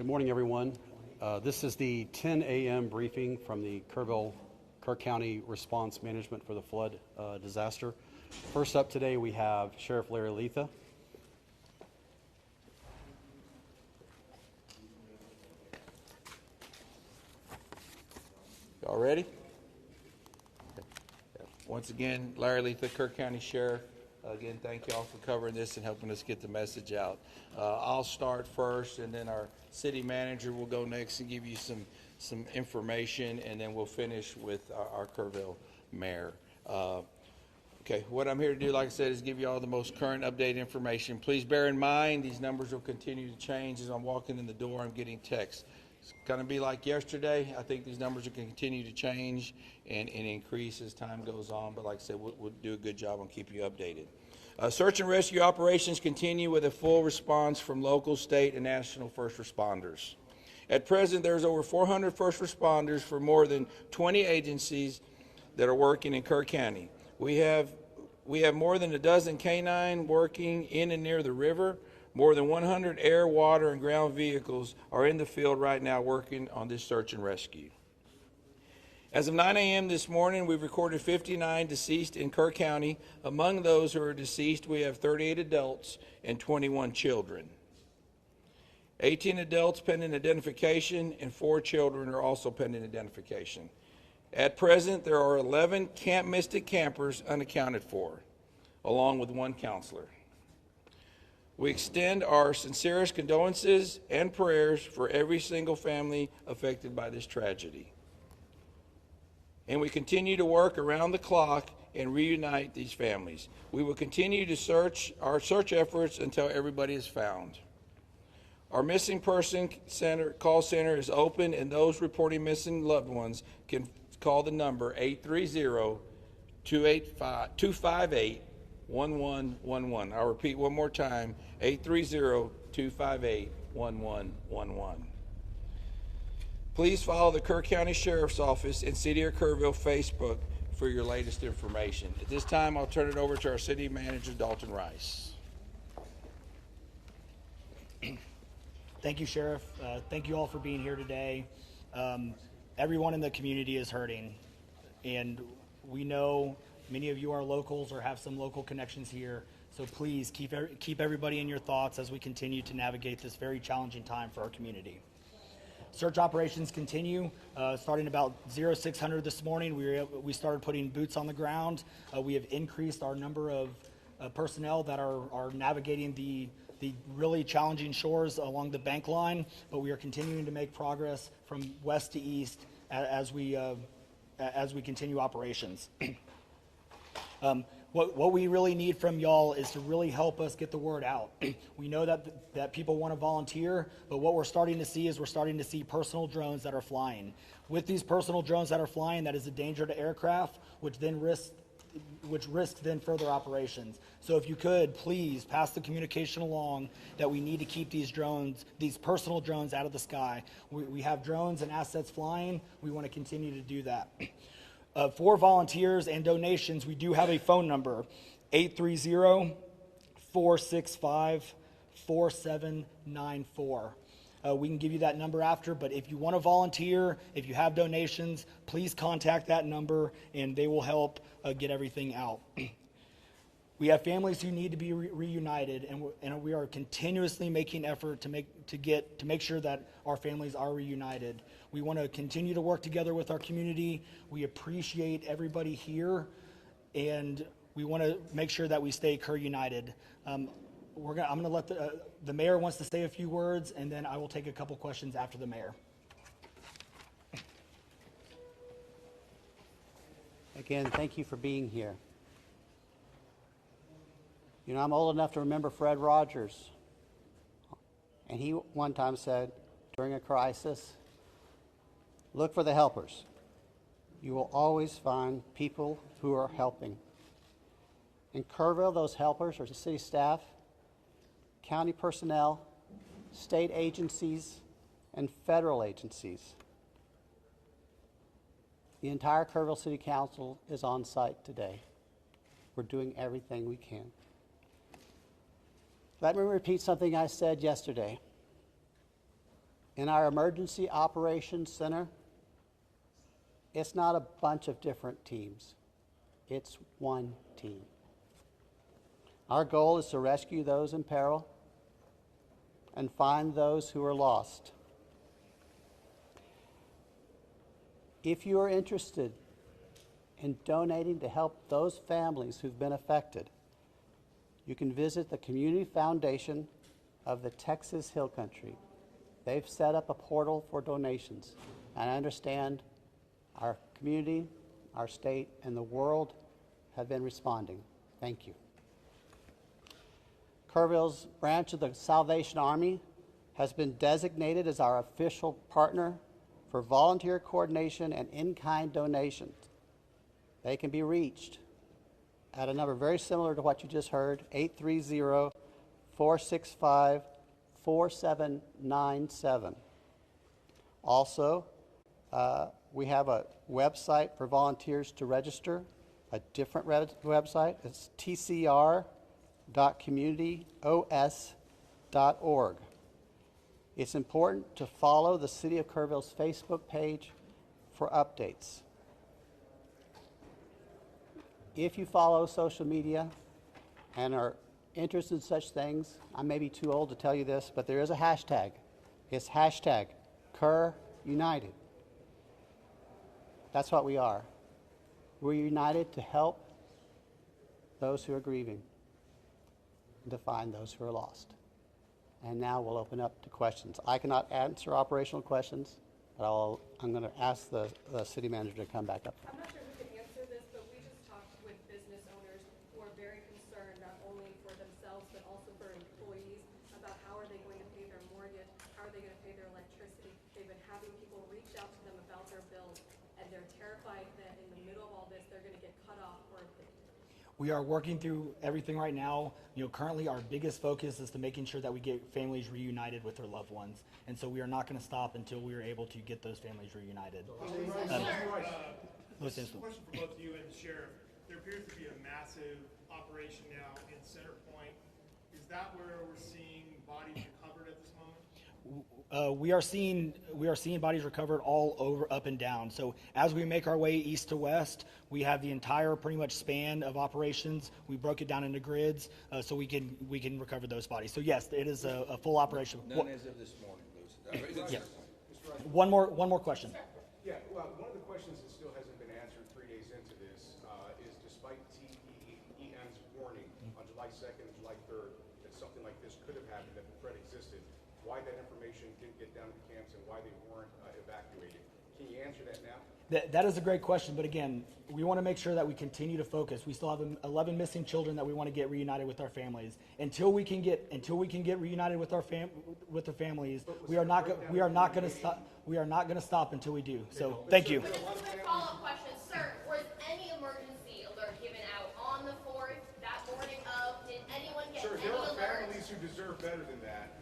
Good morning, everyone. This is the 10 a.m. briefing from the Kerr County Response Management for the flood disaster. First up today, we have Sheriff Larry Letha. Y'all ready? Once again, Larry Letha, Kerr County Sheriff. Again, thank you all for covering this and helping us get the message out. I'll start first, and then our city manager will go next and give you some information, and then we'll finish with our Kerrville mayor. Okay, what I'm here to do, like I said, is give you all the most current updated information. Please bear in mind these numbers will continue to change. As I'm walking in the door, I'm getting texts. It's going to be like yesterday. I think these numbers are going to continue to change and increase as time goes on. But like I said, we'll do a good job on keeping you updated. Search and rescue operations continue with a full response from local, state, and national first responders. At present, there's over 400 first responders for more than 20 agencies that are working in Kerr County. We have more than a dozen canine working in and near the river. More than 100 air, water, and ground vehicles are in the field right now working on this search and rescue. As of 9 a.m. this morning, we've recorded 59 deceased in Kerr County. Among those who are deceased, we have 38 adults and 21 children. 18 adults pending identification, and 4 children are also pending identification. At present, there are 11 Camp Mystic campers unaccounted for, along with 1 counselor. We extend our sincerest condolences and prayers for every single family affected by this tragedy. And we continue to work around the clock and reunite these families. We will continue to our search efforts until everybody is found. Our missing person call center is open, and those reporting missing loved ones can call the number 830-258-1111. I'll repeat one more time, 830-258-1111. Please follow the Kerr County Sheriff's Office and City of Kerrville Facebook for your latest information. At this time, I'll turn it over to our City Manager, Dalton Rice. Thank you, Sheriff. Thank you all for being here today. Everyone in the community is hurting, and we know many of you are locals or have some local connections here, so please keep everybody in your thoughts as we continue to navigate this very challenging time for our community. Search operations continue. Starting about 0600 this morning, we started putting boots on the ground. We have increased our number of personnel that are navigating the really challenging shores along the bank line, but we are continuing to make progress from west to east as we continue operations. What we really need from y'all is to really help us get the word out. We know that people want to volunteer, but what we're starting to see is personal drones that are flying. With these personal drones that are flying, that is a danger to aircraft, which risks further operations. So if you could, please pass the communication along that we need to keep these personal drones out of the sky. We have drones and assets flying. We want to continue to do that. For volunteers and donations, we do have a phone number, 830-465-4794. We can give you that number after, but if you want to volunteer, if you have donations, please contact that number and they will help get everything out. We have families who need to be reunited, and we are continuously making effort to make sure that our families are reunited. We want to continue to work together with our community. We appreciate everybody here, and we want to make sure that we stay Kerr united. I'm going to let the mayor wants to say a few words, and then I will take a couple questions after the mayor. Again, thank you for being here. You know, I'm old enough to remember Fred Rogers, and he one time said, during a crisis, look for the helpers. You will always find people who are helping. In Kerrville, those helpers are the city staff, county personnel, state agencies, and federal agencies. The entire Kerrville City Council is on site today. We're doing everything we can. Let me repeat something I said yesterday. In our Emergency Operations Center, it's not a bunch of different teams. It's one team. Our goal is to rescue those in peril and find those who are lost. If you are interested in donating to help those families who've been affected, you can visit the Community Foundation of the Texas Hill Country. They've set up a portal for donations, and I understand our community, our state, and the world have been responding. Thank you. Kerrville's branch of the Salvation Army has been designated as our official partner for volunteer coordination and in-kind donations. They can be reached at a number very similar to what you just heard, 830-465-4797. Also, we have a website for volunteers to register, a different website. It's tcr.communityos.org. It's important to follow the City of Kerrville's Facebook page for updates. If you follow social media and are interested in such things, I may be too old to tell you this, but there is a hashtag. It's hashtag Kerr United. That's what we are. We're united to help those who are grieving and to find those who are lost. And now we'll open up to questions. I cannot answer operational questions, but I'm going to ask the city manager to come back up. I'm not sure who can answer this, but we just talked with business owners who are very concerned not only for themselves but also for employees about how are they going to pay their mortgage, how are they going to pay their electricity. They've been having people reach out to them about their bills, and they're terrified that in the middle of all this they're going to get cut off or evicted. We are working through everything right now. Currently our biggest focus is to making sure that we get families reunited with their loved ones. And so we are not going to stop until we are able to get those families reunited. This is a question for both you and the sheriff. There appears to be a massive operation now in Center Point. Is that where we're seeing bodies recovered at this moment? We are seeing bodies recovered all over, up and down. So as we make our way east to west, we have the entire pretty much span of operations. We broke it down into grids so we can recover those bodies. So yes, it is a full operation. None as of this morning, Lucy. Yeah. One more question. Yeah, well, one of the questions that still hasn't been answered 3 days into this is despite TEM's warning on July 2nd and July 3rd that something like this could have happened, that the threat existed, why that information didn't get down to the camps and why they weren't evacuated. Can you answer that now? That is a great question, but again, we want to make sure that we continue to focus. We still have 11 missing children that we want to get reunited with our families. Until we can get reunited with their families, we are not going to stop. We are not going to stop until we do. So, thank you. Just a quick follow-up question, sir. Was any emergency alert given out on the 4th, that morning of? Did anyone get Sir, any there are alert? families who deserve better than that.